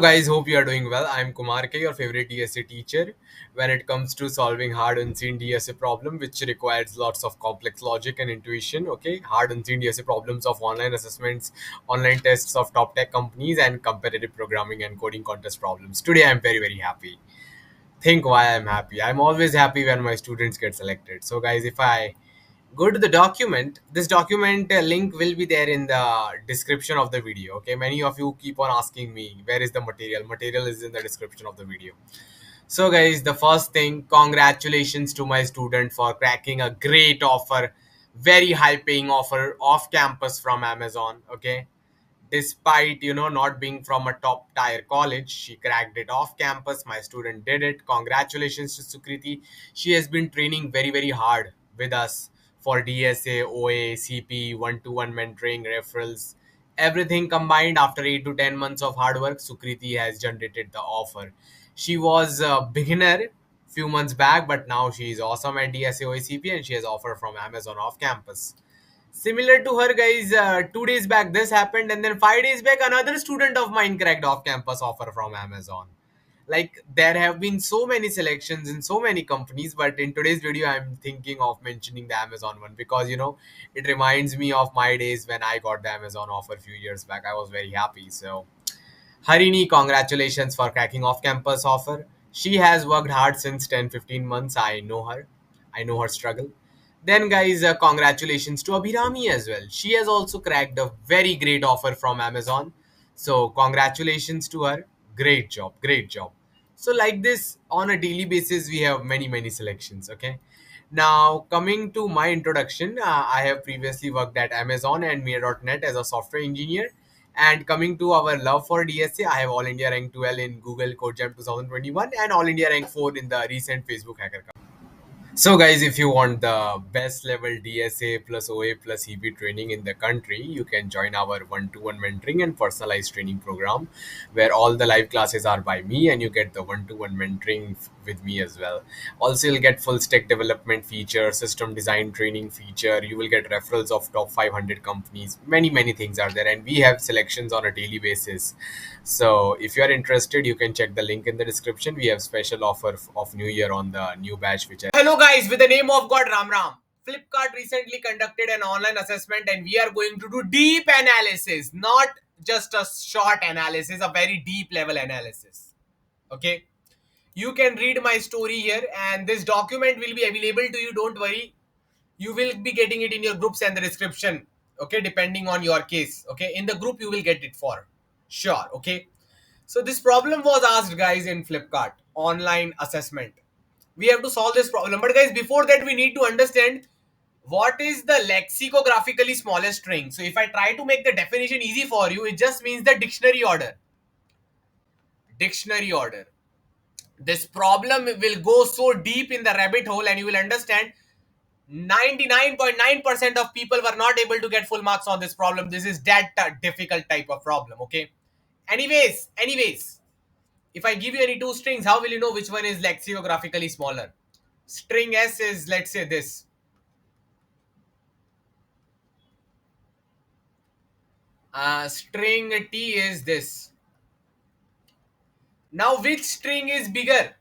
Guys, hope you are doing well. I'm Kumar K, your favorite DSA teacher. When it comes to solving hard unseen DSA problem, which requires lots of complex logic and intuition, okay, hard unseen DSA problems of online assessments, online tests of top tech companies, and competitive programming and coding contest problems. Today, I'm very happy. Think why I'm happy. I'm always happy when my students get selected. So, guys, if I go to the document, this document link will be there in the description of the video. Okay, many of you keep on asking me where is the material is in the description of the video. So guys, the first thing, congratulations to my student for cracking a great offer, very high paying offer off campus from Amazon. Okay, despite not being from a top tier college, she cracked it off campus. My student did it. Congratulations to Sukriti. She has been training very hard with us for DSA, OA, CP, one-to-one mentoring, referrals, everything combined. After 8 to 10 months of hard work, Sukriti has generated the offer. She was a beginner few months back, but now she is awesome at DSA, OA, CP, and she has offer from Amazon off campus. Similar to her, guys, 2 days back this happened, and then 5 days back another student of mine cracked off campus offer from Amazon. Like, there have been so many selections in so many companies, but in today's video I'm thinking of mentioning the Amazon one because it reminds me of my days when I got the Amazon offer a few years back. I was very happy. So Harini, congratulations for cracking off campus offer. She has worked hard since 10-15 months. I know her struggle. Then, guys, congratulations to Abhirami as well. She has also cracked a very great offer from Amazon. So, congratulations to her. Great job, great job. So, like this, on a daily basis, we have many selections. Okay. Now, coming to my introduction, I have previously worked at Amazon and Mia.net as a software engineer. And coming to our love for DSA, I have All India Rank 12 in Google Code Jam 2021 and All India Rank 4 in the recent Facebook Hacker Cup. So, guys, if you want the best level DSA plus OA plus EB training in the country, you can join our one-to-one mentoring and personalized training program, where all the live classes are by me, and you get the one-to-one mentoring with me as well. Also, you'll get full stack development feature, system design training feature. You will get referrals of top 500 companies. Many things are there, and we have selections on a daily basis. So if you are interested, you can check the link in the description. We have special offer of New Year on the new batch. Which hello guys, with the name of God, Ram Ram. Flipkart recently conducted an online assessment, and we are going to do deep analysis, not just a short analysis, a very deep level analysis. Okay, you can read my story here, and this document will be available to you. Don't worry, you will be getting it in your groups and the description. Okay, depending on your case. Okay, in the group you will get it for sure. Okay, so this problem was asked, guys, in Flipkart online assessment. We have to solve this problem, but guys, before that we need to understand what is the lexicographically smallest string. So if I try to make the definition easy for you, it just means the dictionary order. Dictionary order. This problem will go so deep in the rabbit hole, and you will understand 99.9% of people were not able to get full marks on this problem. This is that difficult type of problem. Okay, anyways, if I give you any two strings, how will you know which one is lexicographically smaller? String S is, let's say, this. String T is this. Now, which string is bigger?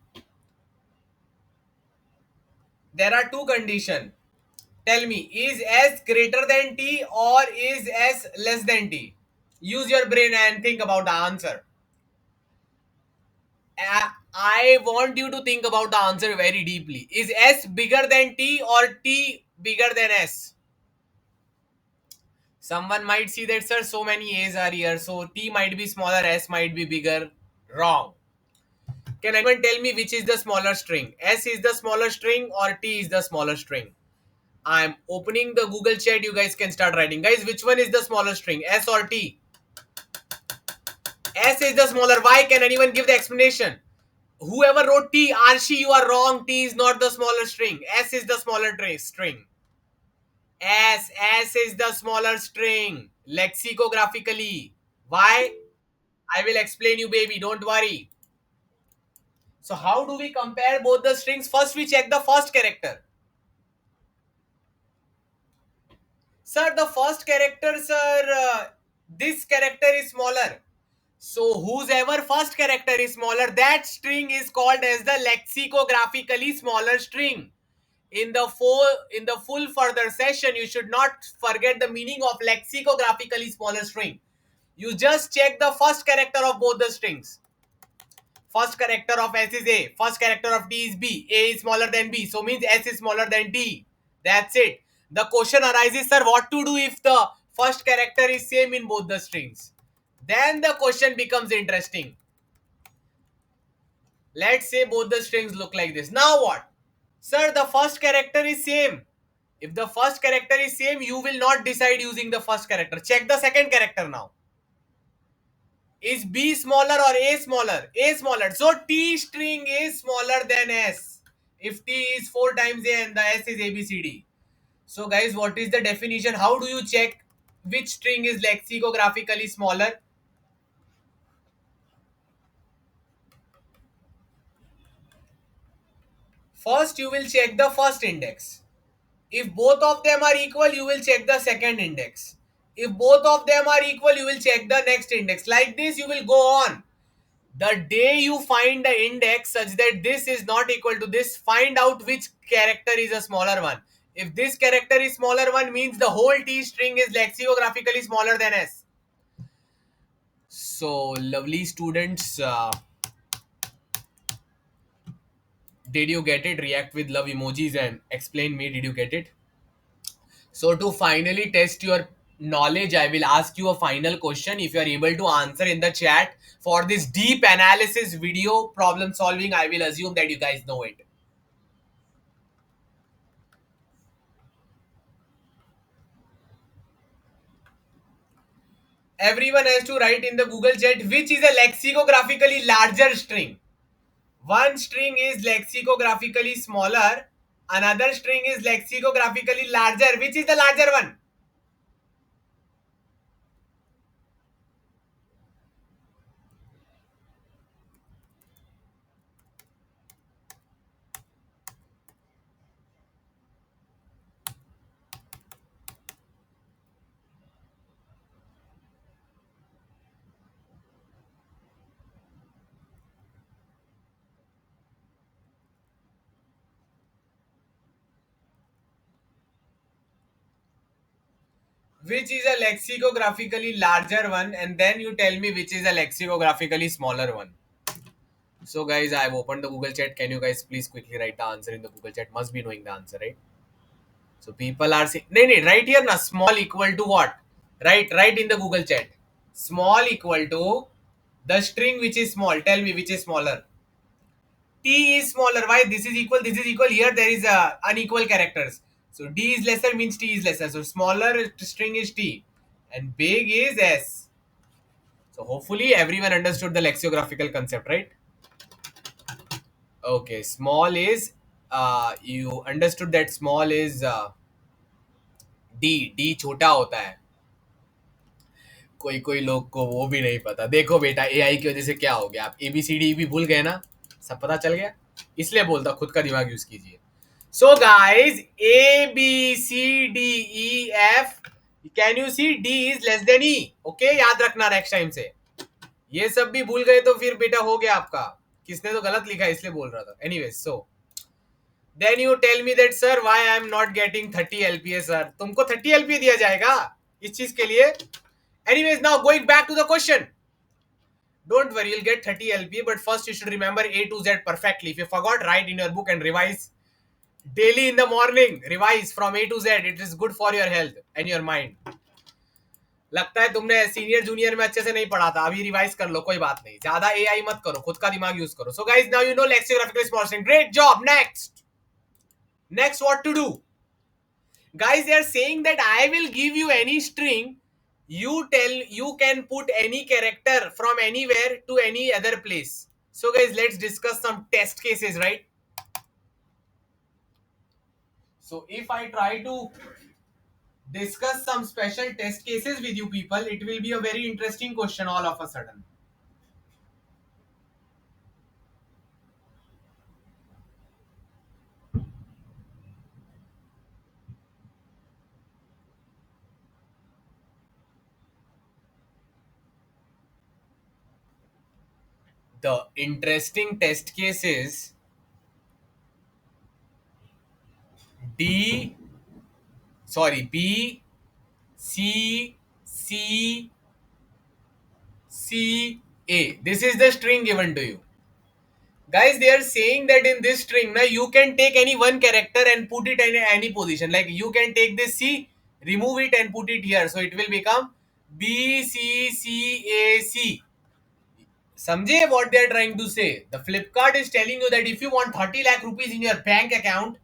There are two conditions. Tell me, is S greater than T or is S less than T? Use your brain and think about the answer. I want you to think about the answer very deeply. Is S bigger than T or T bigger than S? Someone might see that, sir, so many A's are here, so T might be smaller, S might be bigger. Wrong. Can anyone tell me which is the smaller string? S is the smaller string or T is the smaller string? I'm opening the Google chat. You guys can start writing. Guys, which one is the smaller string? S or T? S is the smaller. Why? Can anyone give the explanation? Whoever wrote T, Arshi, you are wrong. T is not the smaller string. S is the smaller string. S is the smaller string. Lexicographically. Why? I will explain you, baby. Don't worry. So how do we compare both the strings? First, we check the first character. Sir, the first character, sir, this character is smaller. So whosever first character is smaller, that string is called as the lexicographically smaller string. In the full further session, you should not forget the meaning of lexicographically smaller string. You just check the first character of both the strings. First character of S is A. First character of D is B. A is smaller than B. So means S is smaller than D. That's it. The question arises, sir, what to do if the first character is same in both the strings? Then the question becomes interesting. Let's say both the strings look like this. Now what? Sir, the first character is same. If the first character is same, you will not decide using the first character. Check the second character now. Is B smaller or A smaller? A smaller. So T string is smaller than S. If T is 4 times A and the S is ABCD. So guys, what is the definition? How do you check which string is lexicographically smaller? First, you will check the first index. If both of them are equal, you will check the second index. If both of them are equal, you will check the next index. Like this, you will go on. The day you find the index such that this is not equal to this, find out which character is a smaller one. If this character is smaller one, means the whole T string is lexicographically smaller than S. So, lovely students, did you get it? React with love emojis and explain me, did you get it? So to finally test your knowledge, I will ask you a final question. If you are able to answer in the chat for this deep analysis video problem solving, I will assume that you guys know it. Everyone has to write in the Google chat which is a lexicographically larger string. One string is lexicographically smaller, another string is lexicographically larger. Which is the larger one? Which is a lexicographically larger one, and then you tell me which is a lexicographically smaller one. So guys, I've opened the Google chat. Can you guys please quickly write the answer in the Google chat? Must be knowing the answer, right? So people are saying, no, no, right here na, small equal to what? Right in the Google chat. Small equal to the string which is small. Tell me which is smaller. T is smaller. Why? This is equal, this is equal. Here there is unequal characters. So D is lesser means T is lesser. So smaller string is T and big is S. So hopefully everyone understood the lexicographical concept, right? Okay, small is you understood that small is D छोटा होता है. कोई कोई लोग को वो भी नहीं पता. देखो बेटा, एआई की वजह से क्या हो गया, आप एबीसीडी भी भूल गए ना, सब पता चल गया. इसलिए बोलता खुद का दिमाग यूज कीजिए. So guys, A B C D E F, can you see D is less than E. Okay, याद रखना नेक्स्ट टाइम से. ये सब भी भूल गए तो फिर बेटा हो गया आपका. किसने तो गलत लिखा है इसलिए बोल रहा था. Anyways, so then you tell me that sir why I am not getting 30 LPA sir. तुमको 30 LPA दिया जाएगा इस चीज के लिए. Anyways, now going back to the question. Don't worry, you'll get 30 LPA, but first you should remember A to Z perfectly. If you forgot, write in your book and revise daily in the morning. Revise from A to Z. It is good for your health and your mind. लगता है तुमने senior junior में अच्छे से नहीं पढ़ा था, अभी रिवाइज कर लो, कोई बात नहीं. ज्यादा एआई मत करो, खुद का दिमाग यूज करो. So guys, now you know lexicographical small string. Great job. Next, what to do? Guys, they are saying that I will give you any string. You can put any character from anywhere to any other place. So guys, let's discuss some test cases, right? So if I try to discuss some special test cases with you people, it will be a very interesting question all of a sudden. The interesting test case is D, sorry, B, C, C, C, A. This is the string given to you. Guys, they are saying that in this string, now you can take any one character and put it in any position. Like you can take this C, remove it and put it here. So it will become B, C, C, A, C. Samjhe what they are trying to say? The Flipkart is telling you that if you want 30 lakh rupees in your bank account,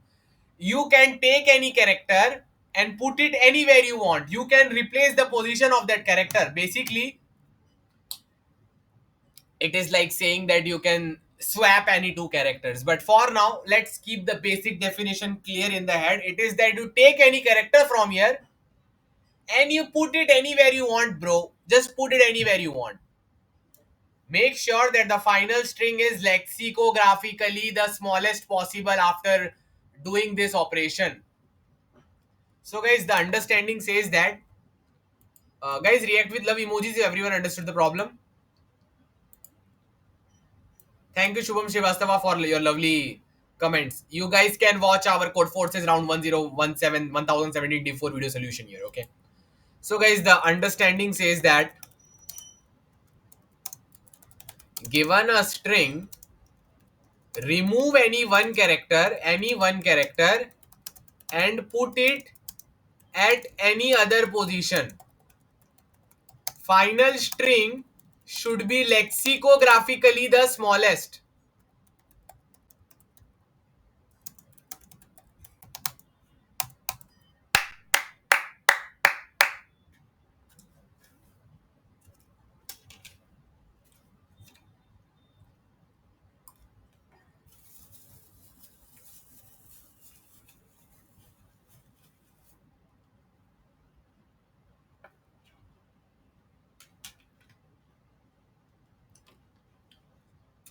you can take any character and put it anywhere you want. You can replace the position of that character. Basically, it is like saying that you can swap any two characters. But for now, let's keep the basic definition clear in the head. It is that you take any character from here and you put it anywhere you want, bro. Just put it anywhere you want. Make sure that the final string is lexicographically the smallest possible after doing this operation. So guys, the understanding says that guys, react with love emojis if everyone understood the problem. Thank you, Shubham Srivastava, for your lovely comments. You guys can watch our Code Forces round 1017 D4 video solution here, okay? So, guys, the understanding says that given a string, remove any one character, and put it at any other position. Final string should be lexicographically the smallest.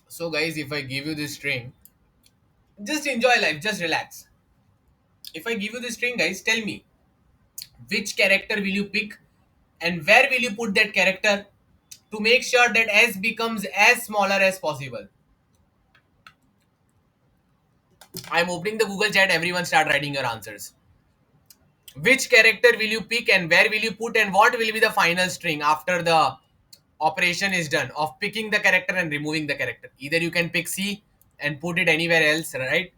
So, guys, if I give you this string, just enjoy life, just relax. If I give you this string, guys, tell me which character will you pick and where will you put that character to make sure that S becomes as smaller as possible. I'm opening the Google chat, everyone start writing your answers. Which character will you pick and where will you put and what will be the final string after the operation is done of picking the character and removing the character? Either you can pick C and put it anywhere else, right?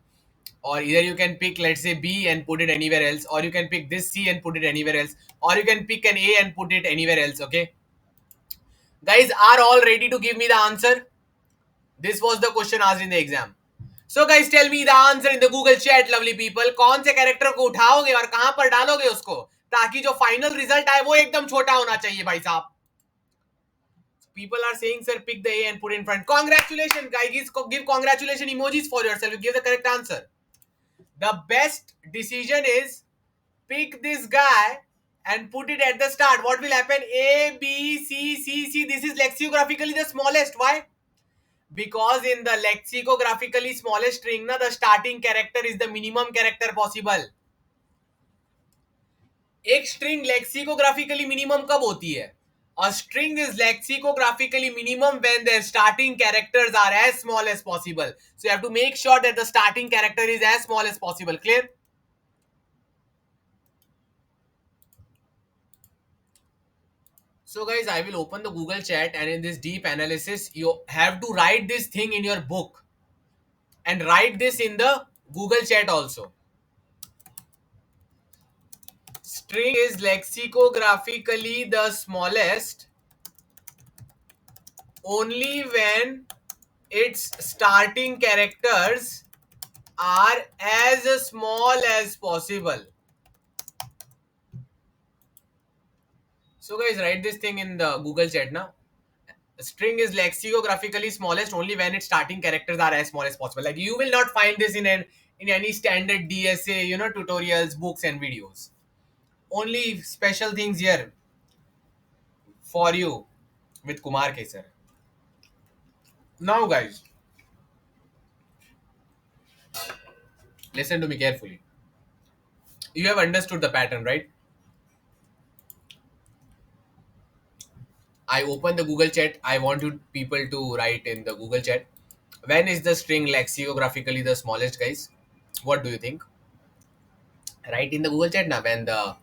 Or either you can pick, let's say, B and put it anywhere else, or you can pick this C and put it anywhere else, or you can pick an A and put it anywhere else. Okay, guys, are all ready to give me the answer? This was the question asked in the exam. So guys, tell me the answer in the Google chat, lovely people. कौन से character को उठाओगे और कहां पर डालोगे उसको, ताकि जो फाइनल रिजल्ट आए वो एकदम छोटा होना चाहिए भाई साहब. People are saying, sir, pick the A and put in front. Congratulations, guys. Give congratulation emojis for yourself. You give the correct answer. The best decision is pick this guy and put it at the start. What will happen? A, B, C, C, C. This is lexicographically the smallest. Why? Because in the lexicographically smallest string, na, the starting character is the minimum character possible. एक string lexicographically minimum कब होती है? A string is lexicographically minimum when their starting characters are as small as possible. So you have to make sure that the starting character is as small as possible. Clear? So guys, I will open the Google chat, and in this deep analysis, you have to write this thing in your book and write this in the Google chat also. String is lexicographically the smallest only when its starting characters are as small as possible. So guys, write this thing in the Google chat now. String is lexicographically smallest only when its starting characters are as small as possible. Like you will not find this in any standard DSA, tutorials, books and videos. Only special things here for you with Kumar K sir. Now guys, listen to me carefully. You have understood the pattern, right? I open the Google chat. I want you people to write in the Google chat. When is the string lexicographically the smallest, guys? What do you think? Write in the Google chat now. When the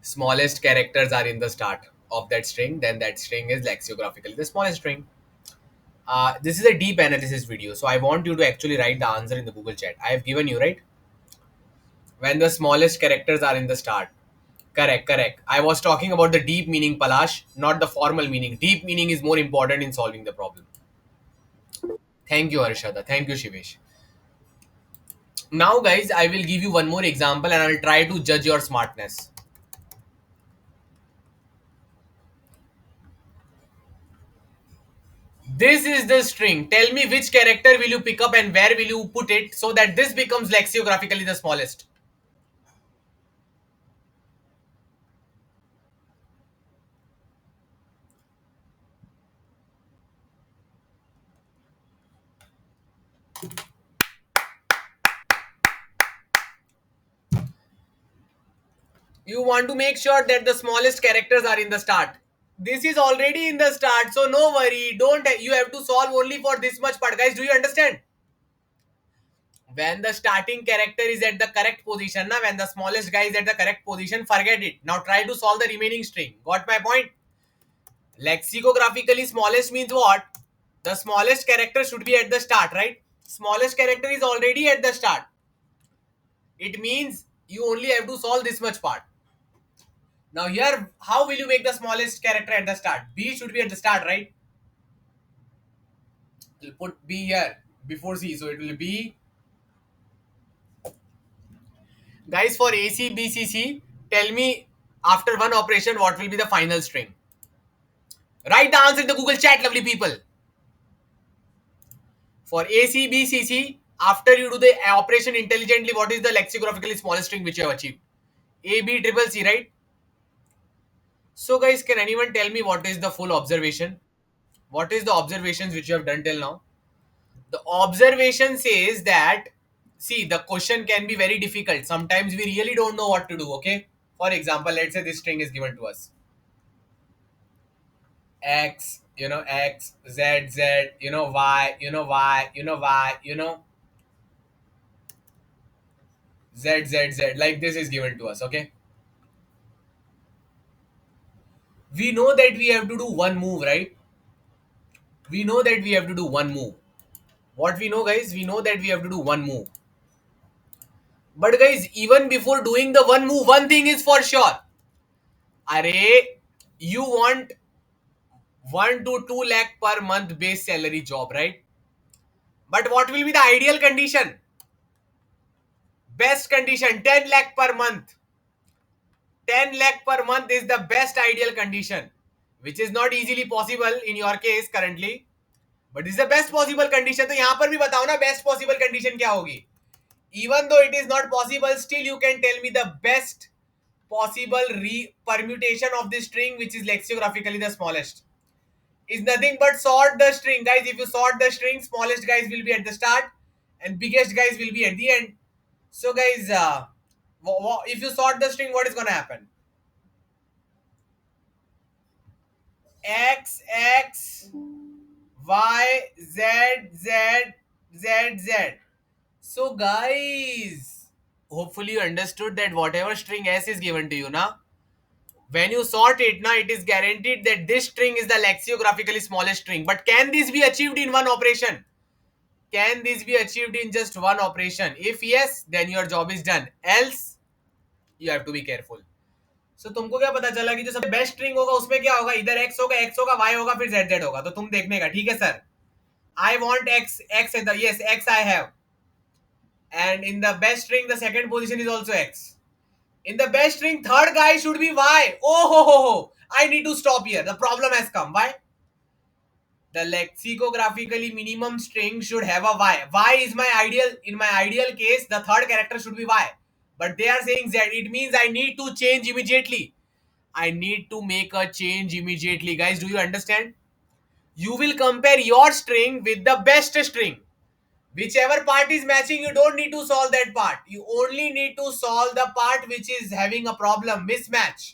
smallest characters are in the start of that string, then that string is lexicographically the smallest string. This is a deep analysis video, so I want you to actually write the answer in the Google chat. I have given you, right? When the smallest characters are in the start. Correct, correct. I was talking about the deep meaning, Palash, not the formal meaning. Deep meaning is more important in solving the problem. Thank you, Arshada. Thank you, Shivesh. Now, guys, I will give you one more example and I'll try to judge your smartness. This is the string. Tell me which character will you pick up and where will you put it so that this becomes lexicographically the smallest. You want to make sure that the smallest characters are in the start. This is already in the start, so no worry. Don't you have to solve only for this much part, guys. Do you understand? When the starting character is at the correct position, na, when the smallest guy is at the correct position, forget it. Now try to solve the remaining string. Got my point? Lexicographically smallest means what? The smallest character should be at the start, right? Smallest character is already at the start. It means you only have to solve this much part. Now here, how will you make the smallest character at the start? B should be at the start, right? You'll put B here before C. So it will be, guys, for ACBCC, tell me after one operation what will be the final string. Write the answer in the Google chat, lovely people. For ACBCC, after you do the operation intelligently, what is the lexicographically smallest string which you have achieved? A, B, triple C, right? So guys, can anyone tell me what is the full observation? What is the observations which you have done till now? The observation says that, see, the question can be very difficult. Sometimes we really don't know what to do, okay? For example, let's say this string is given to us. X, X, Z, Z, Y, Y, Y, Z, Z, Z. Like this is given to us, okay? We know that we have to do one move, right? We know that we have to do one move. What we know, guys? We know that we have to do one move. But guys, even before doing the one move, one thing is for sure. Array, you want 1 to 2 lakh per month base salary job, right? But what will be the ideal condition? Best condition, 10 lakh per month. 10 lakh per month is the best ideal condition, which is not easily possible in your case currently. But this is the best possible condition. तो यहाँ पर भी बताओ ना best possible condition क्या होगी? Even though it is not possible, still you can tell me the best possible permutation of this string which is lexicographically the smallest. Is nothing but sort the string, guys. If you sort the string, smallest guys will be at the start and biggest guys will be at the end. So guys, if you sort the string, what is going to happen? X, X, Y, Z, Z, Z, Z. So guys, hopefully you understood that whatever string S is given to you now, when you sort it now, it is guaranteed that this string is the lexicographically smallest string. But can this be achieved in one operation? Can this be achieved in just one operation? If yes, then your job is done. Else, you have to be careful. So तुमको क्या पता चला कि जो सबसे best string होगा उसमें क्या होगा? इधर x होगा, y होगा, फिर z होगा. तो तुम देखने का, ठीक है sir? I want x, yes, x I have. And in the best string, the second position is also x. In the best string, third guy should be y. Oh ho ho ho! I need to stop here. The problem has come. Why? The lexicographically minimum string should have a y. Y is my ideal. In my ideal case, the third character should be y. But they are saying z. It means I need to change immediately. I need to make a change immediately. Guys, do you understand? You will compare your string with the best string. Whichever part is matching, you don't need to solve that part. You only need to solve the part which is having a problem, mismatch.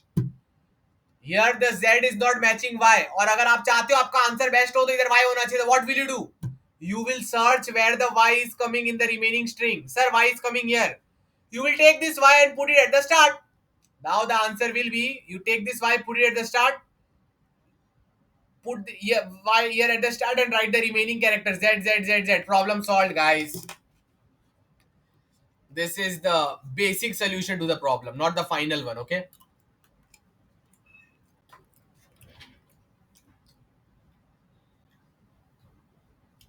Here the Z is not matching Y. और अगर आप चाहते हो आपका answer best हो तो इधर Y होना चाहिए. What will you do? You will search where the Y is coming in the remaining string. Sir, Y is coming here. You will take this Y and put it at the start. Now the answer will be, you take this Y, put it at the start, put the Y here at the start and write the remaining characters Z, Z, Z, Z. Problem solved, guys. This is the basic solution to the problem, not the final one, okay?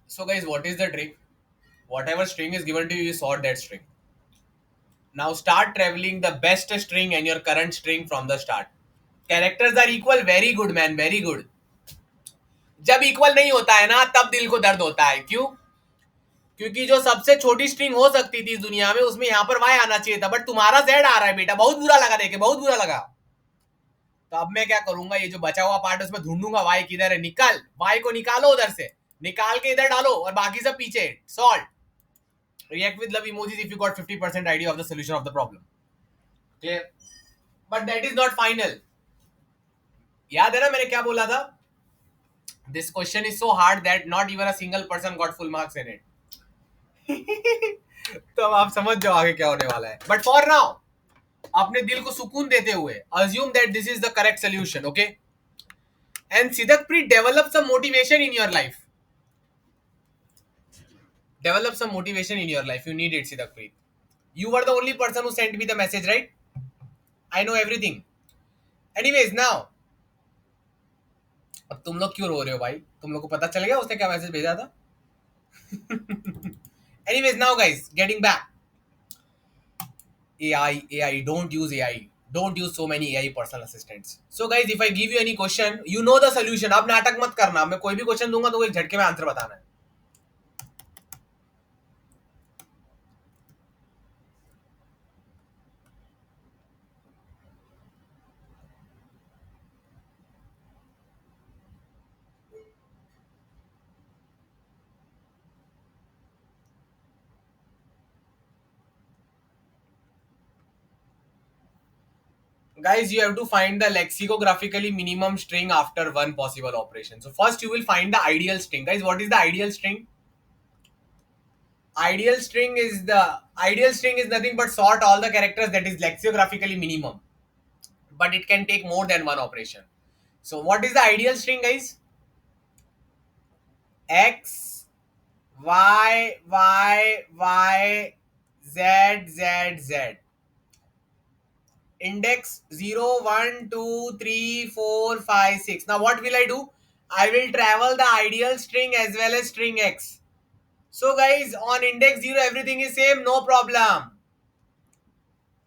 So guys, what is the trick? Whatever string is given to you, you sort that string. Now start traveling the best string and your current string from the start. Characters are equal, very good man, very good. जब equal नहीं होता है ना तब दिल को दर्द होता है. क्यों? क्योंकि जो सबसे छोटी स्ट्रिंग हो सकती थी इस दुनिया में उसमें यहाँ पर वाई आना चाहिए था, बट तुम्हारा जेड आ रहा है बेटा. बहुत बुरा लगा, देखे बहुत बुरा लगा. तो अब मैं क्या करूंगा, ये जो बचा हुआ पार्ट उसमें ढूंढूंगा वाई किधर है. निकाल वाई को, निकालो उधर से, निकाल के इधर डालो और बाकी सब पीछे. Solve. React with love emojis if you got 50% idea of the solution of the problem. Clear? But that is not final. याद है ना मैंने क्या बोला था? This question is so hard that not even a single person got full marks in it. तो अब आप समझ जाओ आगे क्या होने वाला है. But for now, अपने दिल को सुकून देते हुए assume that this is the correct solution, okay? And Sidakpreet, develop some motivation in your life. Develop some motivation in your life. You need it, Sidakpreet. You were the only person who sent me the message, right? I know everything. Anyways, now, अब तुम लोग क्यों रो रहे हो भाई? तुम लोग को पता चल गया उसने क्या मैसेज भेजा था? Anyways, now guys, getting back. AI, don't use AI. Don't use so many AI personal assistants. So guys, if I give you any question, you know the solution. अब नाटक मत करना. मैं कोई भी क्वेश्चन दूंगा तो एक झटके में आंसर बताना है. Guys, you have to find the lexicographically minimum string after one possible operation. So first you will find the ideal string. Guys, what is the ideal string? Ideal string is nothing but sort all the characters that is lexicographically minimum. But it can take more than one operation. So what is the ideal string, guys? X, Y, Y, Y, Z, Z, Z. Index 0, 1, 2, 3, 4, 5, 6. Now what will I do? I will travel the ideal string as well as string X. So guys, on index 0 everything is same, no problem.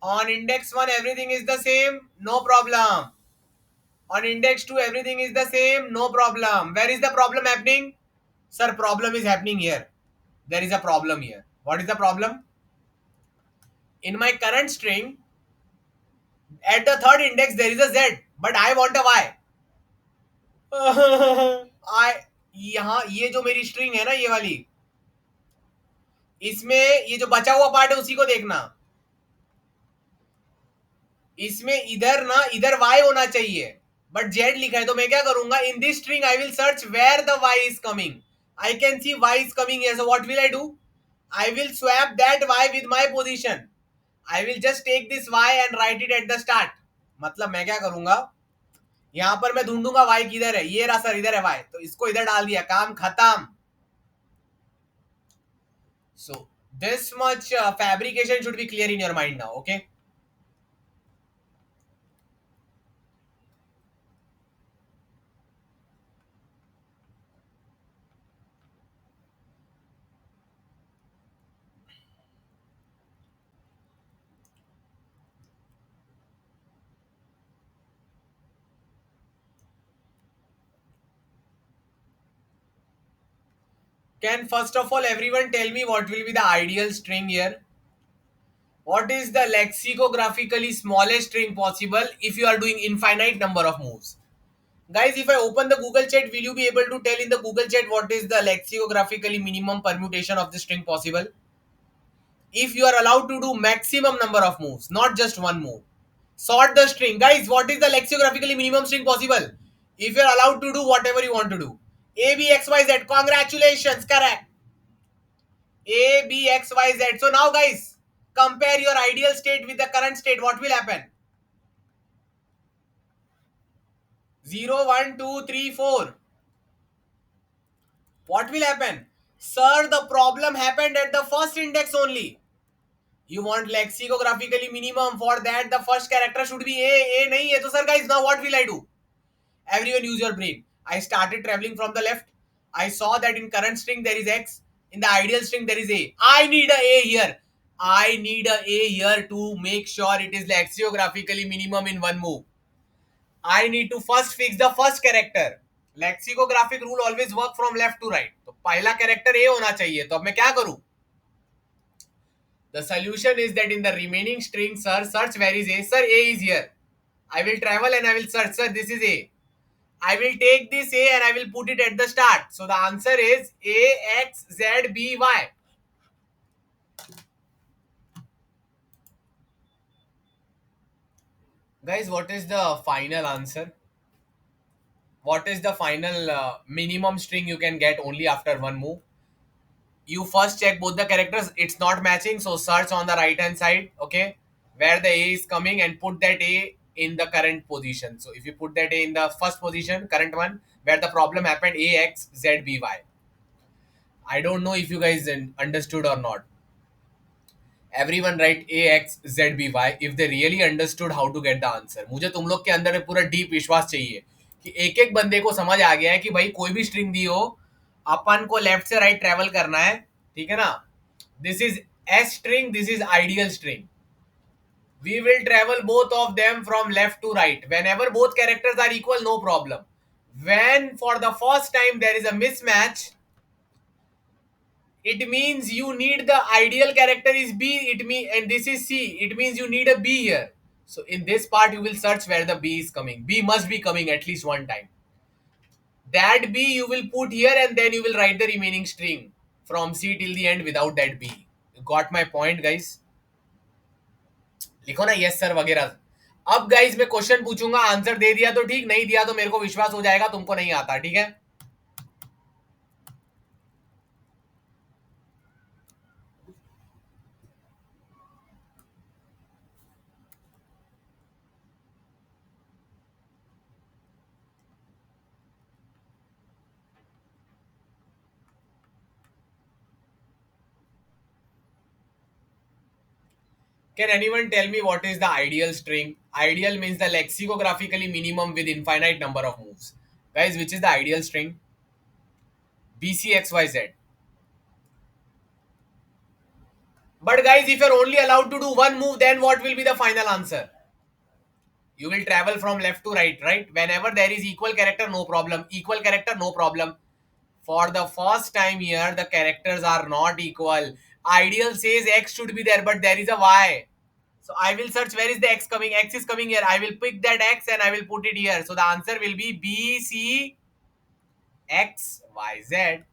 On index 1 everything is the same, no problem. On index 2 everything is the same, no problem. Where is the problem happening? Sir, problem is happening here. There is a problem here. What is the problem? In my current string, at the third index there is a Z, but I want a Y. यहाँ ये जो मेरी string है ना, ये वाली, इसमें ये जो बचा हुआ पार्ट है उसी को देखना. इसमें इधर ना, इधर y होना चाहिए बट z लिखा है. तो मैं क्या करूंगा, in this string I will search where the y is coming. I can see y is coming here. So what will I do? I will swap that y with my position. I will just take this y and write it at the start. मतलब मैं क्या करूंगा, यहां पर मैं ढूंढूंगा y किधर है. ये रहा सर, इधर है y, तो इसको इधर डाल दिया, काम खत्म. So this much fabrication should be clear in your mind now, okay? Can first of all everyone tell me what will be the ideal string here? What is the lexicographically smallest string possible if you are doing infinite number of moves? Guys, if I open the Google chat, will you be able to tell in the Google chat what is the lexicographically minimum permutation of the string possible? If you are allowed to do maximum number of moves, not just one move. Sort the string. Guys, what is the lexicographically minimum string possible? If you're allowed to do whatever you want to do. A, B, X, Y, Z. Congratulations. Correct. A, B, X, Y, Z. So now guys, compare your ideal state with the current state. What will happen? 0, 1, 2, 3, 4. What will happen? Sir, the problem happened at the first index only. You want lexicographically minimum. For that, the first character should be A. A nahi hai. So sir guys, now what will I do? Everyone use your brain. I started traveling from the left. I saw that in current string there is X. In the ideal string there is A. I need a A here. I need a A here to make sure it is lexicographically minimum in one move. I need to first fix the first character. Lexicographic rule always work from left to right. तो पहला character A होना चाहिए. तो अब मैं क्या करूं? The solution is that in the remaining string, sir, search where is A. Sir, A is here. I will travel and I will search. Sir, this is A. I will take this A and I will put it at the start. So the answer is A, X, Z, B, Y. Guys, what is the final answer? What is the final minimum string you can get only after one move? You first check both the characters. It's not matching. So search on the right hand side. Okay. Where the A is coming and put that A in the current position. So if you put that A in the first position, current one, where the problem happened, A, X, Z, B, Y. I don't know if you guys understood or not. Everyone write A, X, Z, B, Y if they really understood how to get the answer. मुझे तुम लोग के अंदर में पूरा deep विश्वास चाहिए कि एक एक बंदे को समझ आ गया है कि भाई कोई भी स्ट्रिंग दी हो, अपन को लेफ्ट से राइट ट्रेवल करना है. ठीक है ना? This is S string, this is ideal string. We will travel both of them from left to right. Whenever both characters are equal, no problem. When for the first time there is a mismatch, it means you need the ideal character is B. It mean and this is C. It means you need a B here. So in this part you will search where the B is coming. B must be coming at least one time. That B you will put here and then you will write the remaining string from C till the end without that B. You got my point, guys? लिखो ना yes sir वगैरह. अब guys मैं question पूछूंगा, answer दे दिया तो ठीक, नहीं दिया तो मेरे को विश्वास हो जाएगा तुमको नहीं आता. ठीक है? Can anyone tell me what is the ideal string? Ideal means the lexicographically minimum with infinite number of moves. Guys, which is the ideal string? BCXYZ. But guys, if you're only allowed to do one move, then what will be the final answer? You will travel from left to right, right? Whenever there is equal character, no problem. Equal character, no problem. For the first time here, the characters are not equal. Ideal says X should be there, but there is a Y. So I will search where is the X coming. X is coming here. I will pick that X and I will put it here. So the answer will be B, C, X, Y, Z.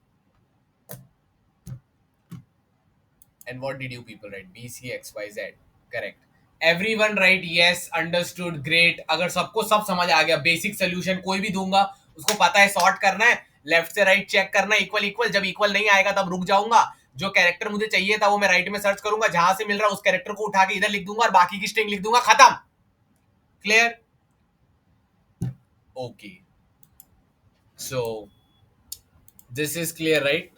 And what did you people write? B, C, X, Y, Z. Correct. Everyone write yes, understood, great. अगर सबको सब समझ आ गया, basic solution कोई भी दूंगा, उसको पता है सॉर्ट करना है, लेफ्ट से राइट चेक करना है, इक्वल इक्वल. जब इक्वल नहीं आएगा तब रुक जाऊंगा. जो कैरेक्टर मुझे चाहिए था वो मैं राइट में सर्च करूंगा, जहां से मिल रहा है उस कैरेक्टर को उठा के इधर लिख दूंगा और बाकी की स्ट्रिंग लिख दूंगा. खत्म. Clear? Okay. So this is clear, right?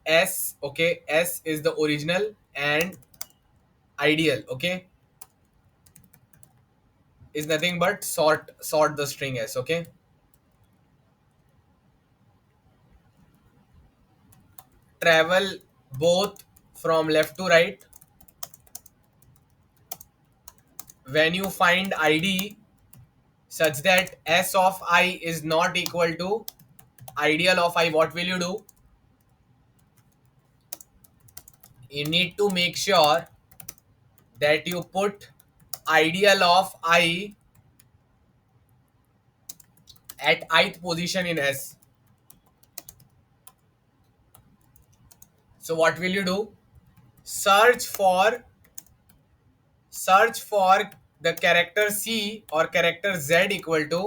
S, okay, S is the original and ideal, okay, is nothing but sort the string S, okay. Travel both from left to right. When you find ID such that S of I is not equal to ideal of I, what will you do? You need to make sure that you put ideal of I at ith position in S. So what will you do? Search for search for the character C or character Z equal to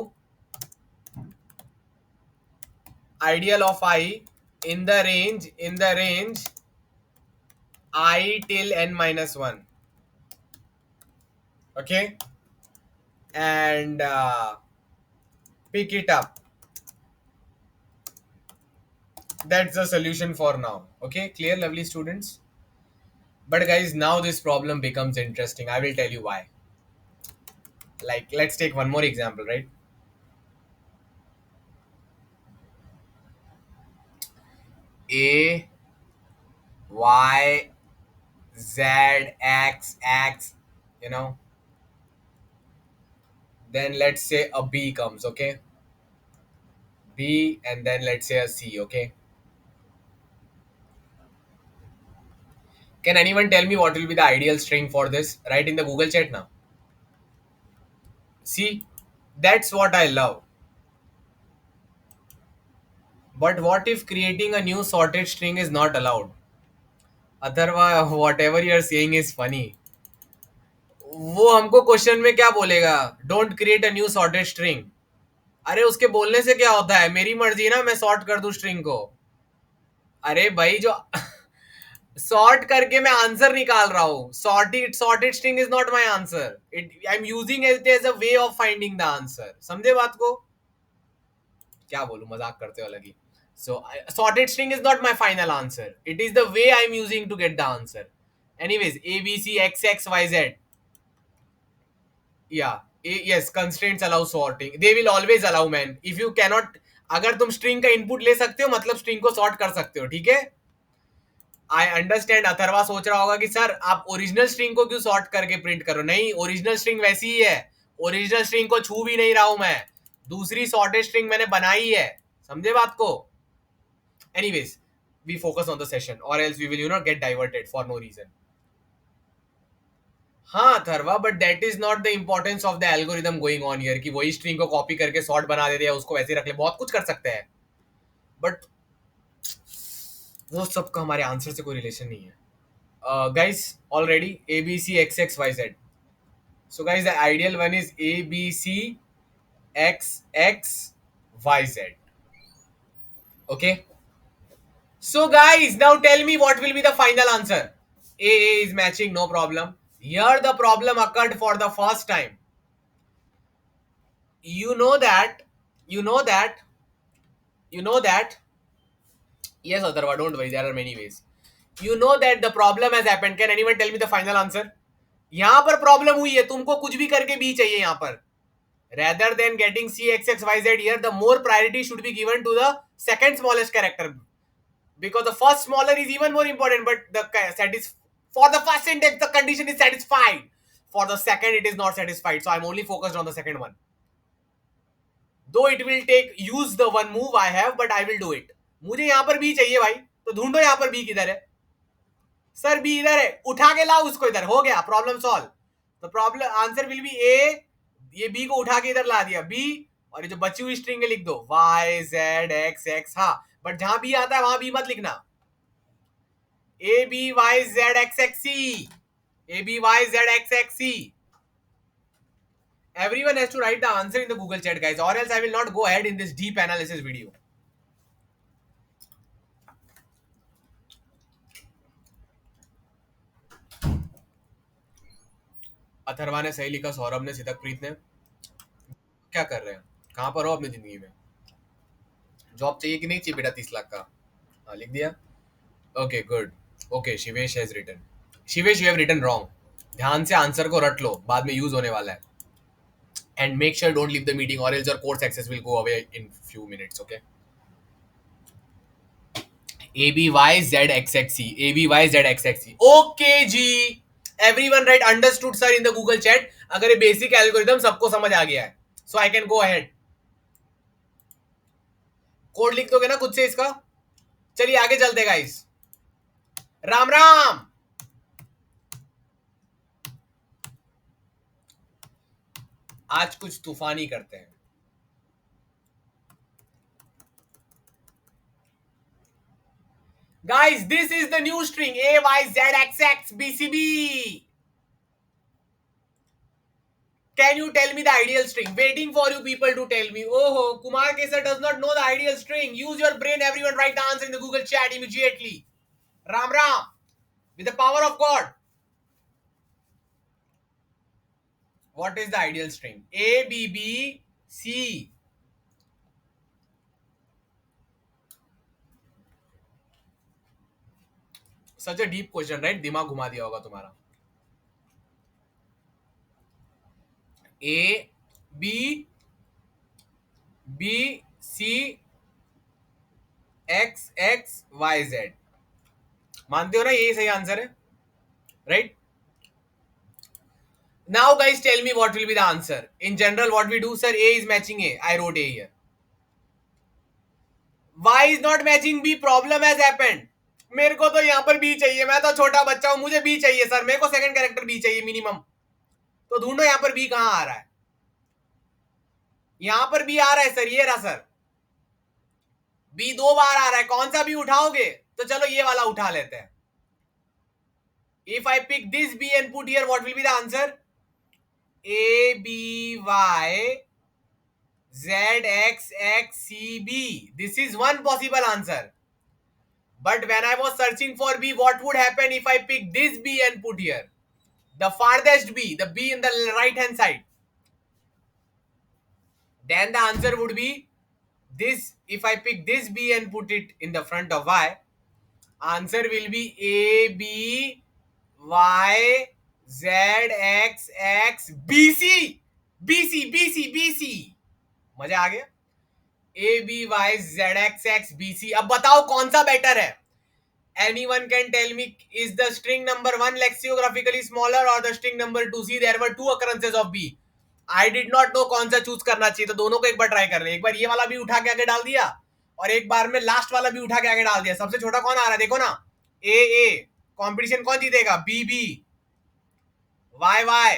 ideal of I in the range I till n minus 1. Okay, and pick it up. That's the solution for now. Okay, clear, lovely students. But guys, now this problem becomes interesting. I will tell you why. Like, let's take one more example, right? A Y Z X X, you know. Then let's say a B comes, okay? B, and then let's say a C, okay? Can anyone tell me what will be the ideal string for this? Write in the Google chat now. See, that's what I love. But what if creating a new sorted string is not allowed? Otherwise, whatever you're saying is funny. वो हमको question में क्या बोलेगा? Don't create a new sorted string. अरे उसके बोलने से क्या होता है? मेरी मर्जी ना, मैं सॉर्ट कर दूं स्ट्रिंग को. अरे भाई, जो सॉर्ट करके मैं आंसर निकाल रहा हूँ. Sorted string is not my answer. It I am using it as a way of finding the answer. समझे बात को? क्या बोलूं, मजाक करते हो लगी. So sorted string is not my final answer. It is the way I'm using to get the answer. Anyways, A B C X X Y Z. Yeah. Yes, constraints allow sorting. They will always allow, man. If you cannot, अगर तुम string का input ले सकते हो, मतलब string को sort कर सकते हो. ठीक है? I understand. अथर्वा सोच रहा होगा कि सर आप ओरिजिनल स्ट्रिंग को क्यों सॉर्ट करके प्रिंट करो. नहीं, ओरिजिनल स्ट्रिंग वैसी ही है. ओरिजिनल स्ट्रिंग को छू भी नहीं रहा हूं मैं. दूसरी सॉर्टेड स्ट्रिंग मैंने बनाई है. समझे बात को? Anyways, we focus on the session or else we will get diverted for no reason. हाँ Atharva, but that is not the importance of the algorithm going on here कि वही स्ट्रिंग को कॉपी करके सॉर्ट बना देते हैं, उसको वैसे रख ले. बहुत कुछ कर सकते हैं, बट वो सब का हमारे आंसर से कोई रिलेशन नहीं है. Guys, already A B C X X Y Z. So guys, the ideal one is A B C X X Y Z. Okay. So guys, now tell me what will be the final answer. A is matching, no problem. Here the problem occurred for the first time. You know that. You know that. You know that. Yes, Atharva, don't worry. There are many ways. You know that the problem has happened. Can anyone tell me the final answer? यहाँ पर problem हुई है. तुमको कुछ भी करके B चाहिए यहाँ पर. Rather than getting C, X, X, Y, Z here, the more priority should be given to the second smallest character. Because the first smaller is even more important, but for the first index, the condition is satisfied. For the second, it is not satisfied. So I'm only focused on the second one. Though it will use the one move I have, but I will do it. मुझे यहाँ पर B चाहिए भाई, तो ढूंढो यहाँ पर B किधर है. सर B इधर है, उठा के लाओ उसको इधर. हो गया, प्रॉब्लम सॉल्व. तो problem answer will be A. ये बी को उठा के इधर ला दिया बी, और ये जो बची हुई स्ट्रिंग लिख दो वाई जेड एक्स एक्स. हाँ, बट जहां बी आता है वहां बी मत लिखना. A B Y Z X X C. A B Y Z X X C. Everyone has to write the answer in the Google chat, guys, or else I will not go ahead in this deep analysis video. Atharva ने सही लिखा, सौरभ ने, Sitak प्रीत ने. क्या कर रहे हैं? कहां पर हो अपनी जिंदगी में? जॉब चाहिए कि नहीं चाहिए बेटा 30 लाख का? हाँ, लिख दिया. Okay, good. Okay, Shivesh has written. Shivesh, you have written wrong. ध्यान से आंसर को रट लो, बाद में यूज होने वाला है. And make sure don't leave the meeting or else your course access will go away in few minutes. Okay. ABYZXXC. ABYZXXC. Okay ji. Everyone write understood sir in the Google chat. अगर ये basic algorithm सबको समझ आ गया है, so I can go ahead. Code लिख दोगे ना खुद से इसका? चलिए आगे चलते गाइस. राम राम. आज कुछ तूफानी करते हैं. Guys, this is the new string AYZXXBCB. Can you tell me the ideal string? Waiting for you people to tell me. Oh, Kumar Kesar does not know the ideal string. Use your brain, everyone. Write the answer in the Google chat immediately. Ram Ram. With the power of God. What is the ideal string? A, B, B, C. Such a deep question, right? दिमाग घुमा दिया होगा तुम्हारा. A, B, B, C, X, X, Y, Z. मानते हो ना यही सही आंसर है, right? Now guys tell me what will be the answer. In general what we do, sir, A is matching A. I wrote A here. Y is not matching B. Problem has happened. मेरे को तो यहाँ पर B चाहिए. मैं तो छोटा बच्चा हूं, मुझे B चाहिए सर. मेरे को सेकंड कैरेक्टर B चाहिए मिनिमम. तो ढूंढो यहाँ पर B कहाँ आ रहा है. यहाँ पर B आ रहा है सर, ये रहा सर. B 2 बार आ रहा है. कौन सा B उठाओगे? तो चलो ये वाला उठा लेते हैं. If I pick this B and put here, what will be the answer? A, B, Y, Z, X, X, C, B. This is one possible answer. But when I was searching for B, what would happen if I pick this B and put here? The farthest B, the B in the right hand side. Then the answer would be this. If I pick this B and put it in the front of Y, answer will be A, B, Y, Z, X, X, B, C. B, C, B, C, B, C. मजा आ गया. A, B, Y, Z, X, X, B, C. अब बताओ कौन सा better है? Anyone can tell me, is the string number 1 lexicographically smaller or the string number 2? See, there were 2 occurrences of B. I did not know कौन सा choose करना चाहिए, तो दोनों को एक बार ट्राई कर रहे. एक बार ये वाला भी उठा के आगे डाल दिया और एक बार में लास्ट वाला भी उठा के आगे डाल दिया. सबसे छोटा कौन आ रहा है देखो ना. ए ए. कंपटीशन कौन जीतेगा? B B, Y Y,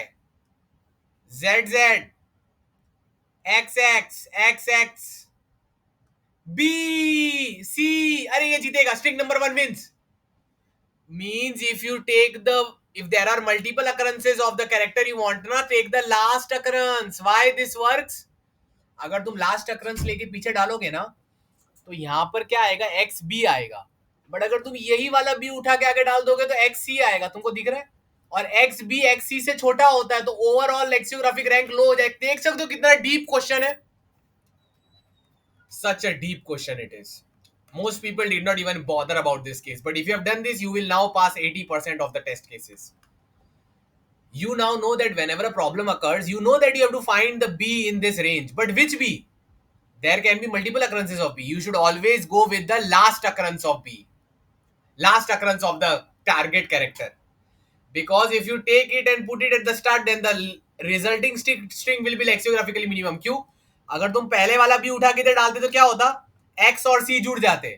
Z Z, X X, X X, B C. अरे ये जीतेगा. String number 1 wins. Means if you take the, if there are multiple occurrences of the character you want ना, take the last occurrence. Why this works? अगर तुम last occurrence लेके पीछे डालोगे ना, तो यहाँ पर क्या आएगा? एक्स बी आएगा. बट अगर तुम यही वाला बी उठा के आगे डाल दोगे तो एक्स सी आएगा. तुमको दिख रहा है? और एक्स बी एक्स सी से छोटा होता है, तो ओवरऑल लेक्सियोग्राफिक रैंक लो हो जाए. देख सकते हो कितना डीप क्वेश्चन है. Such a deep question it is. Most people did not even bother about this case. But if you have done this, you will now pass 80% of the test cases. You now know that whenever a problem occurs, you know that you have to find the B in this range. But which B? There can be multiple occurrences of B. You should always go with the last occurrence of B. Last occurrence of the target character. Because if you take it and put it at the start, then the resulting string will be lexicographically minimum. क्यों? अगर तुम पहले वाला B उठा के इधर डालते तो क्या होता? X और C जुड़ जाते.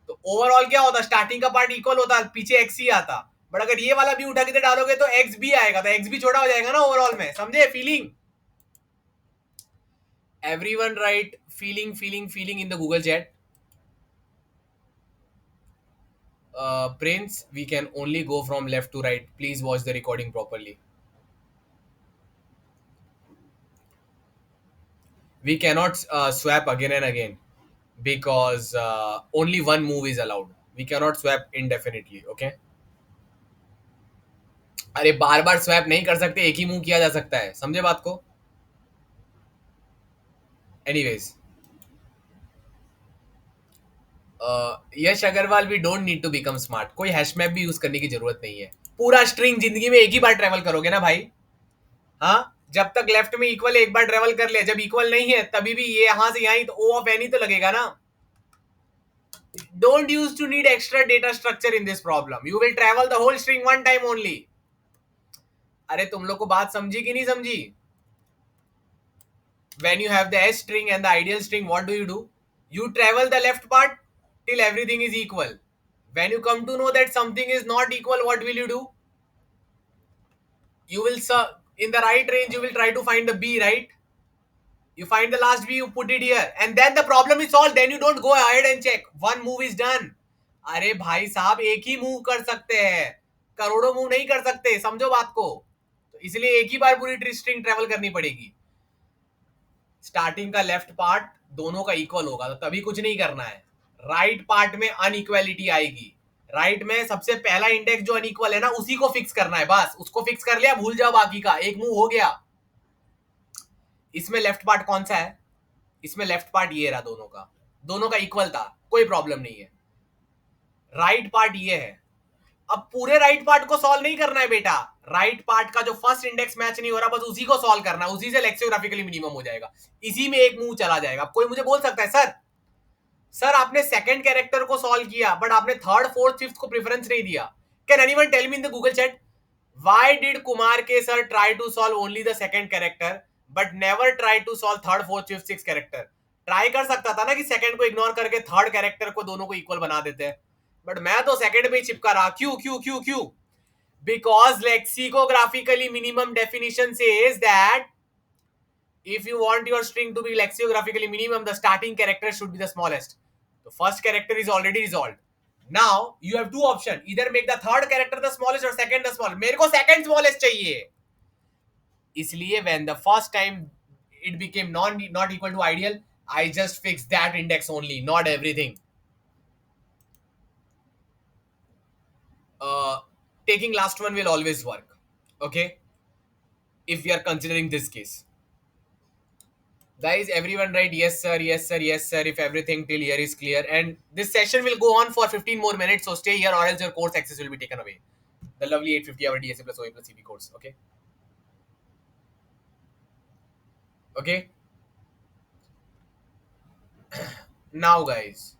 तो ओवरऑल क्या होता? स्टार्टिंग का पार्ट इक्वल होता, पीछे एक्स ही आता. बट अगर ये वाला भी उठा के डालोगे तो एक्स भी आएगा, तो एक्स भी छोटा हो जाएगा ना ओवरऑल में. समझे feeling? Everyone right feeling feeling feeling in the Google chat. Prince, we can only go from left to right. Please watch the recording properly. We cannot swap again and again because only one move is allowed. We cannot swap indefinitely. Okay. अरे बार बार swap नहीं कर सकते, एक ही move किया जा सकता है. समझे बात को? Anyways, Yash Agarwal, we don't need to become smart. कोई हैश मैप भी यूज करने की जरूरत नहीं है. पूरा स्ट्रिंग जिंदगी में एक ही बार ट्रेवल करोगे ना भाई. हाँ, जब तक लेफ्ट में इक्वल एक बार ट्रेवल कर ले, जब इक्वल नहीं है तभी भी ये यहां से यहां, तो ओ ऑफ एनी तो लगेगा ना. Don't use to need extra data structure in this problem. You will travel the whole string one time only. अरे तुम लोग को बात समझी कि नहीं समझी? When you have the S string and the ideal string, what do? You travel the left part till everything is equal. When you come to know that something is not equal, what will you do? You will, in the right range, you will try to find the B, right? You find the last B, you put it here, and then the problem is solved. Then you don't go ahead and check. One move is done. अरे भाई साहब, एक ही move कर सकते हैं, करोड़ों move नहीं कर सकते. समझो बात को. तो इसलिए एक ही बार पूरी स्ट्रिंग ट्रेवल करनी पड़ेगी। स्टार्टिंग का लेफ्ट पार्ट दोनों का इक्वल होगा, तो तभी कुछ नहीं करना है। राइट पार्ट में अनइक्वालिटी आएगी। राइट में सबसे पहला इंडेक्स जो अनइक्वल है ना, उसी को फिक्स करना है, बस उसको फिक्स कर लिया, भूल जाओ बाकी का, एक मूव हो गया। इसमें लेफ्ट पार्ट कौन सा है? इसमें लेफ्ट पार्ट ये रहा, दोनों का इक्वल था, कोई प्रॉब्लम नहीं है। राइट पार्ट ये है। अब पूरे राइट पार्ट को सॉल्व नहीं करना है बेटा, राइट पार्ट का जो फर्स्ट इंडेक्स मैच नहीं हो रहा, बस उसी को सॉल्व करना है, उसी से लेक्सियोग्राफिकली मिनिमम हो जाएगा, इसी में एक मूव चला जाएगा। अब कोई मुझे बोल सकता है, सर सर आपने सेकंड कैरेक्टर को सॉल्व किया बट आपने थर्ड फोर्थ फिफ्थ को प्रेफरेंस नहीं दिया। Can anyone tell me in the Google chat, why did Kumar के sir try to solve only the second character but never try to solve third fourth fifth six character? Try कर सकता था ना कि second को ignore करके third character को दोनों को इक्वल बना देते हैं, बट मैं तो सेकंड पे ही चिपका रहा। क्यों क्यों क्यों क्यों? Because lexicographically minimum definition says that if you want your string to be lexicographically minimum, the starting character should be the smallest. The first character is already resolved. Now you have two options, either make the third character the smallest or second the smallest. मेरे को second smallest चाहिए, इसलिए when the first time it became not equal to ideal, I just fixed that index only, not everything. uh, Taking last one will always work, okay, if we are considering this case. Guys, everyone write yes sir, yes sir, yes sir if everything till here is clear. And this session will go on for 15 more minutes, so stay here or else your course access will be taken away. The lovely 850 hour DSA plus OA plus CP course. Okay. Okay. Now, guys,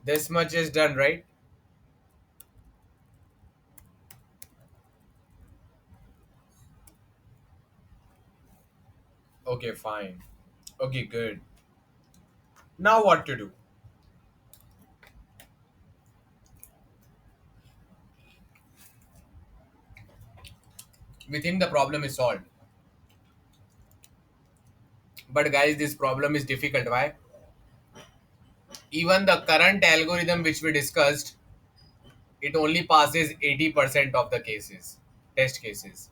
this much is done, right? Okay, fine. Okay, good. Now, what to do? We think the problem is solved. But, guys, this problem is difficult. Why? Even the current algorithm which we discussed, it only passes 80% of the cases, test cases.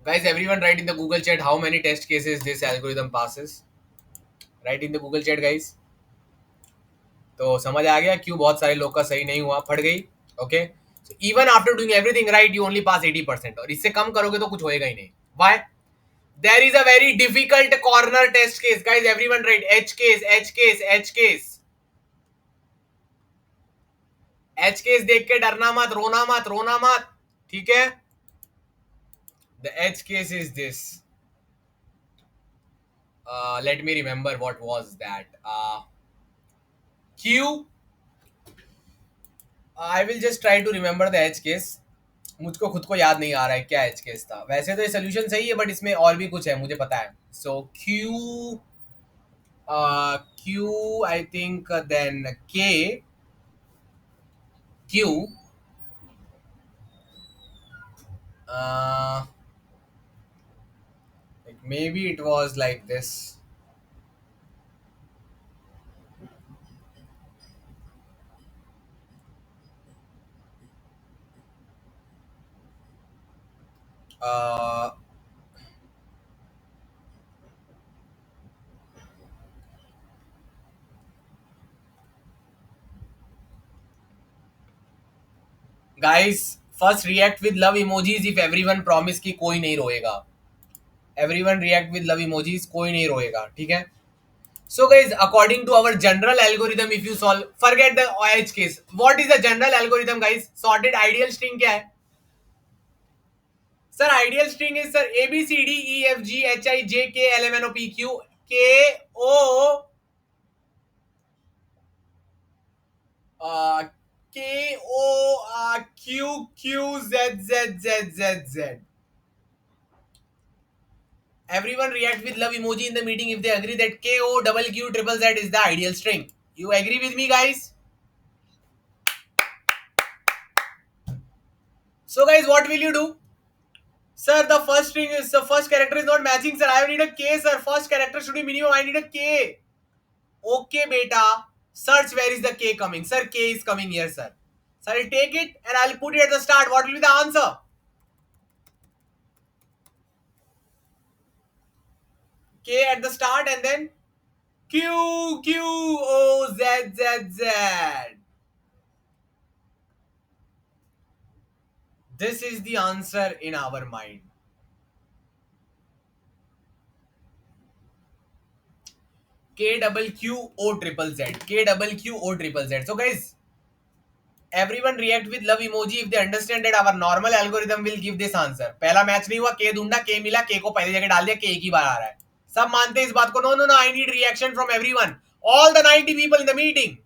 Guys, everyone write in the Google chat how many test cases this algorithm passes. Write in the Google chat, guys. तो समझ आ गया क्यों बहुत सारे लोग का सही नहीं हुआ, फट गई। Okay, even after doing everything right you only pass 80%, और इससे कम करोगे तो कुछ होएगा ही नहीं। Why? There is a very difficult corner test case. Guys, everyone write edge case, edge case, edge case. Edge case देख के डरना मत, रोना मत, रोना मत, ठीक है? The H case is this. Let me remember what was that. Q. I will just try to remember the edge case. मुझको खुद को याद नहीं आ रहा है क्या एच केस था। वैसे तो ये सोल्यूशन सही है बट इसमें और भी कुछ है, मुझे पता है। So Q, Q I think, then K, Q, maybe it was like this. uh, guys, first react with love emojis if everyone promise कि कोई नहीं रोएगा। everyone react with love emojis, कोई नहीं रोएगा, ठीक है? So guys, according to our general algorithm, if you solve, forget the edge case. What is the general algorithm, guys? Sorted ideal string क्या है? Sir, ideal string is sir A B C D E F G H I J K L M N O P Q K O uh, K O Q Q Z Z Z Z Z. Everyone react with love emoji in the meeting if they agree that K O double Q triple Z is the ideal string. You agree with me, guys? So guys, what will you do? Sir, the first character is not matching, sir. I need a K, sir. First character should be minimum. I need a K. Okay, beta. Search where is the K coming. Sir, K is coming here, sir. Sir, I'll take it and I'll put it at the start. What will be the answer? K at the start and then Q, Q, O, Z, Z, Z. This is the answer in our mind. K double Q O triple Z. K double Q O triple Z. So guys, everyone react with love emoji if they understand that our normal algorithm will give this answer. पहला match नहीं हुआ, K ढूंढा, K मिला, K को पहली जगह डाल दिया, K एक ही बार आ रहा है. सब मानते हैं इस बात को. No no no, I need reaction from everyone. All the 90 people in the meeting.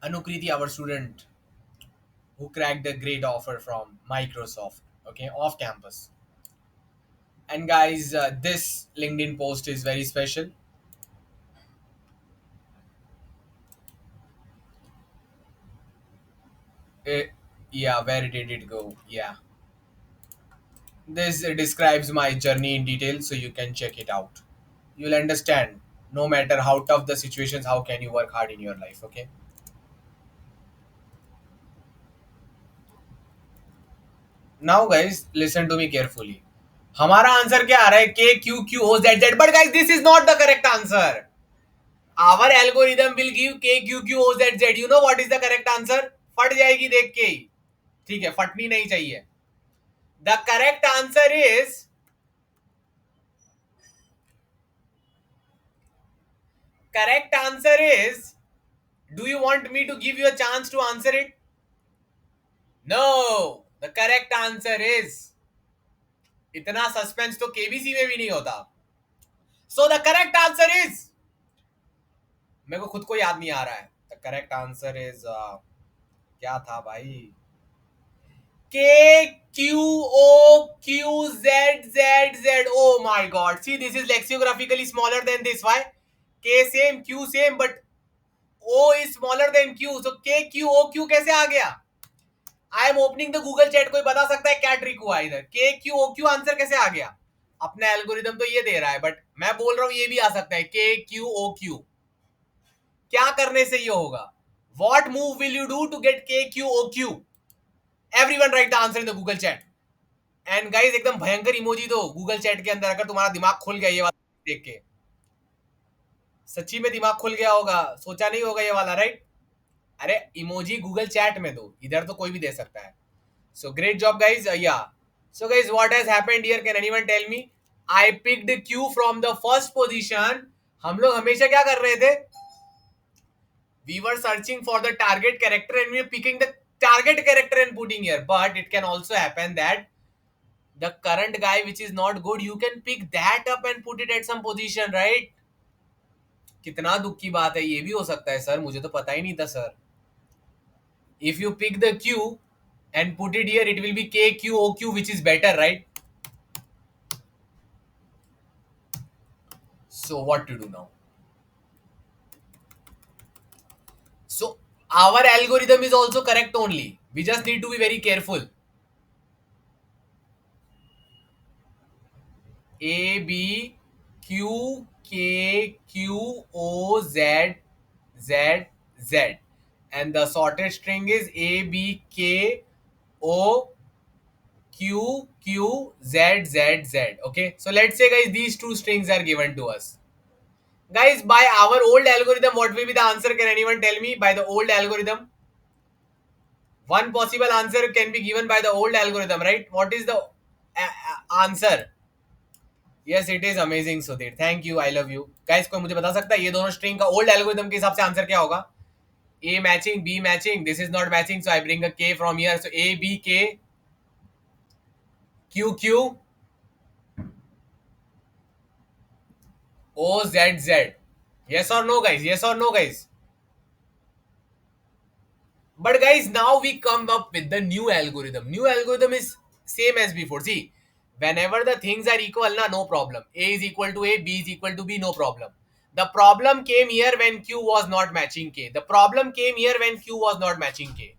Anukriti, our student who cracked the great offer from Microsoft, okay, off campus. And guys, this LinkedIn post is very special. Eh, yeah, where did it go? Yeah. This describes my journey in detail, so you can check it out. You'll understand, no matter how tough the situations, how can you work hard in your life, okay? Now, guys, listen to me carefully. हमारा answer क्या आ रहा है? K Q Q O Z Z. But guys, this is not the correct answer. Our algorithm will give K Q Q O Z Z. You know what is the correct answer? फट जाएगी देख के ही. ठीक है, फटनी नहीं चाहिए. The correct answer is do you want me to give you a chance to answer it? No. The correct answer is इतना suspense तो केबीसी में भी नहीं होता. So the correct answer is मेरे को खुद को याद नहीं आ रहा है. The correct answer is क्या था भाई? K Q O Q Z Z Z. Oh my god. See, this is lexicographically smaller than this. Why? K same, Q same, but O is smaller than Q. So K Q O Q कैसे आ गया? I am opening the Google chat. कोई बता सकता है क्या trick हुआ इधर? के क्यू ओ क्यू आंसर कैसे आ गया? अपना एल्गोरिदम तो ये दे रहा है, बट मैं बोल रहा हूं ये भी आ सकता है. के क्यू ओ क्यू क्या करने से ये होगा? What move will you do to get K Q O Q? Everyone write the answer in the Google chat. And guys, एकदम भयंकर इमोजी दो गूगल चैट के अंदर अगर तुम्हारा दिमाग खुल गया ये वाला देख के. सच्ची में दिमाग खुल गया होगा, सोचा नहीं होगा ये वाला, राइट? अरे इमोजी गूगल चैट में दो, इधर तो कोई भी दे सकता है. So great job, guys. Yeah. So guys, what has happened here? Can anyone tell me? I picked Q from the first position. हम लोग हमेशा क्या कर रहे थे? We were searching for the target character and we were picking the target character and putting here. But it can also happen that the current guy which is not good, you can pick that up and put it at some position, right? कितना दुख की बात है, ये भी हो सकता है सर, मुझे तो पता ही नहीं था sir. If you pick the Q and put it here, it will be K Q O Q, which is better, right? So what to do now? So our algorithm is also correct only. We just need to be very careful. A B Q K Q O Z Z Z, and the sorted string is A B K O Q Q Z Z Z. Okay, so let's say guys these two strings are given to us. Guys, by our old algorithm, what will be the answer? Can anyone tell me? By the old algorithm, one possible answer can be given by the old algorithm, right? What is the answer? Yes, it is amazing, Sudhir. Thank you. I love you. Guys, कोई मुझे बता सकता है ये दोनों string का old algorithm के हिसाब से आंसर क्या होगा? A matching, B matching. This is not matching, so I bring a K from here. So A, B, K, Q, Q, O, Z, Z. Yes or no, guys? Yes or no, guys? But guys, now we come up with the new algorithm. New algorithm is same as before. See, whenever the things are equal, no problem. A is equal to A, B is equal to B, no problem. The problem came here when Q was not matching K. The problem came here when Q was not matching K.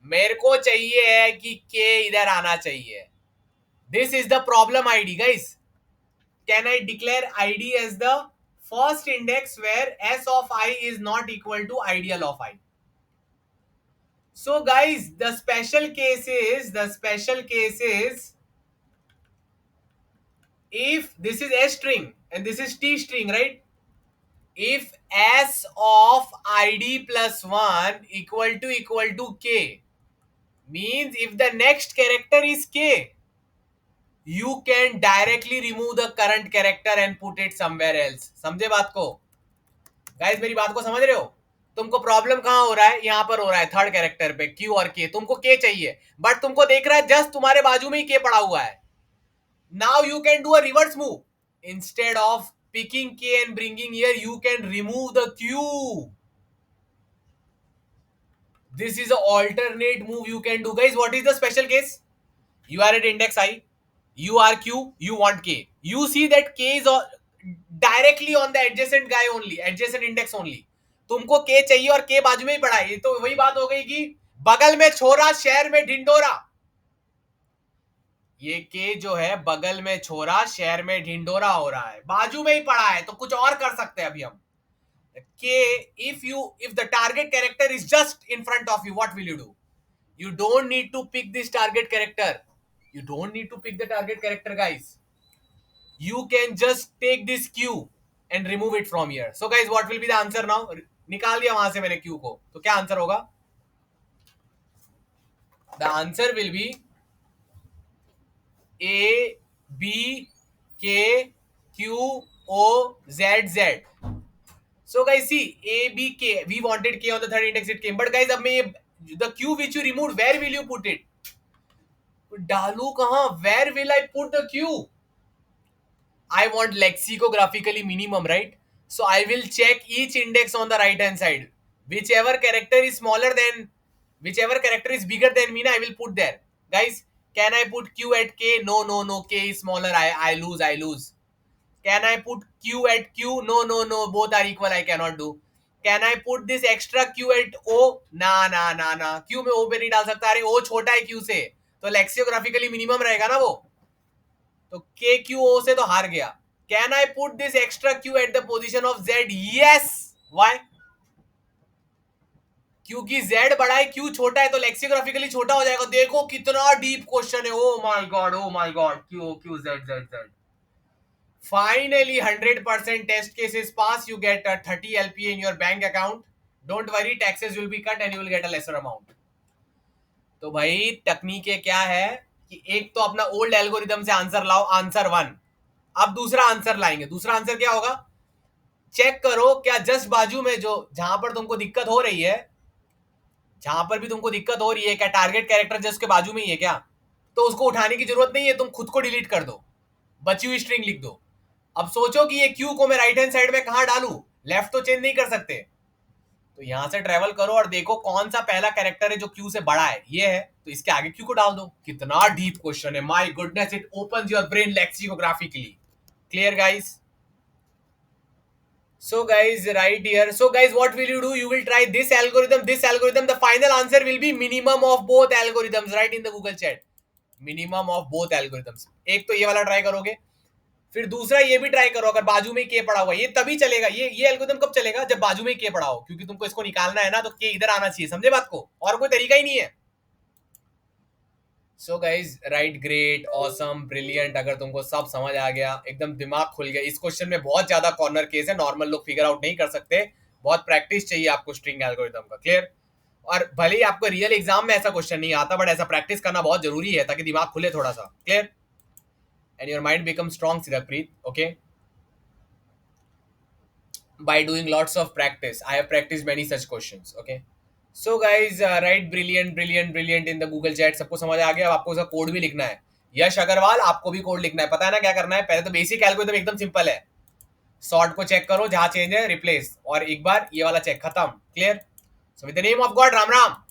मेरे को चाहिए है कि K इधर आना चाहिए. This is the problem ID, guys. Can I declare ID as the first index where S of I is not equal to ideal of I. So guys, the special case is if this is S string and this is T string, right? If S of id plus 1 equal to k, means if the next character is k, you can directly remove the current character and put it somewhere else. समझे बात को? Guys मेरी बात को समझ रहे हो? तुमको प्रॉब्लम कहां हो रहा है? यहां पर हो रहा है थर्ड कैरेक्टर पे, क्यू और के. तुमको के चाहिए बट तुमको देख रहा है जस्ट तुम्हारे बाजू में ही के पड़ा हुआ है. Now you can do a reverse move. Instead of picking k and bringing here, you can remove the q. This is an alternate move you can do. Guys, what is the special case? You are at index I, you are q, you want k. You see that k is directly on the adjacent guy only, adjacent index only. तुमको k चाहिए और k बाजू में ही पड़ा है. ये तो वही बात हो गई कि बगल में छोरा शहर में ढिंडोरा. ये के जो है बगल में छोरा शहर में ढिंडोरा हो रहा है, बाजू में ही पड़ा है. तो कुछ और कर सकते हैं अभी हम. K, if the target character is just in front of you, what will you do? You don't need to pick this target character. You don't need to pick the target character, guys. You can just take this Q and remove it from here. So guys, what will be the answer now? निकाल दिया वहां से मैंने Q को, तो क्या answer होगा? The answer will be A, B, K, Q, O, Z, Z. So guys, see, A, B, K. We wanted K on the third index, it came. But guys, अब मैं the Q which you removed, where will you put it? डालू कहाँ? Where will I put the Q? I want lexicographically minimum, right? So I will check each index on the right hand side. Whichever character is bigger than me, I will put there. Guys, can I put Q at K? No. K is smaller. I lose. Can I put Q at Q? No. Both are equal. I cannot do. Can I put this extra Q at O? ना. Q में O पे नहीं डाल सकता. अरे O छोटा है Q से, तो lexicographically minimum रहेगा ना वो. तो K Q O से तो हार गया. Can I put this extra Q at the position of Z? Yes. Why? क्योंकि Z बड़ा है, Q छोटा है, तो lexicographically छोटा हो जाएगा. देखो कितना डीप क्वेश्चन है. Oh my god. Q Z. Finally, 100% test cases pass. You get a 30 LPA in your bank account. Don't worry, taxes will be cut and you will get a lesser amount. तो भाई तकनीक क्या है कि एक तो अपना ओल्ड एल्गोरिदम से आंसर लाओ, आंसर 1. अब दूसरा आंसर लाएंगे. दूसरा आंसर क्या होगा? चेक करो क्या जस्ट बाजू में जो जहां पर तुमको दिक्कत हो रही है, क्या टारगेट कैरेक्टर जस्ट के बाजू में ही है क्या? तो उसको उठाने की जरूरत नहीं है, तुम खुद को डिलीट कर दो, बची हुई स्ट्रिंग लिख दो. अब सोचो कि ये क्यू को मैं राइट हैंड साइड में कहां डालू? लेफ्ट तो चेंज नहीं कर सकते, तो यहां से ट्रेवल करो और देखो कौन सा पहला कैरेक्टर है जो क्यू से बड़ा है. ये है, तो इसके आगे क्यू को डाल दो. कितना डीप क्वेश्चन है. My goodness, it opens your brain lexicographically. Clear guys? So guys, right here. So guys, what will you do? You will try this algorithm. The final answer will be minimum of both algorithms. Right in the Google chat. Minimum of both algorithms. एक तो ये वाला try करोगे, फिर दूसरा ये भी try करो अगर बाजू में के पड़ा हुआ. ये तभी चलेगा. ये एल्गोरिथम कब चलेगा? जब बाजू में के पड़ा हो, क्योंकि तुमको इसको निकालना है ना, तो के इधर आना चाहिए. समझे बात को? और कोई तरीका ही नहीं है. So guys, right, great, awesome, brilliant. अगर तुमको सब समझ आ गया, एकदम दिमाग खुल गया. इस क्वेश्चन में बहुत ज्यादा कॉर्नर केस है, नॉर्मल लोग फिगर आउट नहीं कर सकते. बहुत प्रैक्टिस चाहिए आपको स्ट्रिंग एल्गोरिथम का. क्लियर? और भले ही आपको रियल एग्जाम में ऐसा क्वेश्चन नहीं आता, बट ऐसा प्रैक्टिस करना बहुत जरूरी है ताकि दिमाग खुले थोड़ा सा. Clear? And your mind becomes strong, Siddharpreet, okay? By doing lots of practice. I have practiced many such questions, okay? So guys, write brilliant in the Google chat. सबको समझ आ गया? अब आपको उसका कोड भी लिखना है. यश अग्रवाल, आपको भी कोड लिखना है. पता है ना क्या करना है? पहले तो बेसिक एल्गोरिथम एकदम सिंपल है. सॉर्ट को चेक करो, जहां चेंज है रिप्लेस, और एक बार ये वाला चेक, खत्म. Clear? So with the name of God, Ram Ram.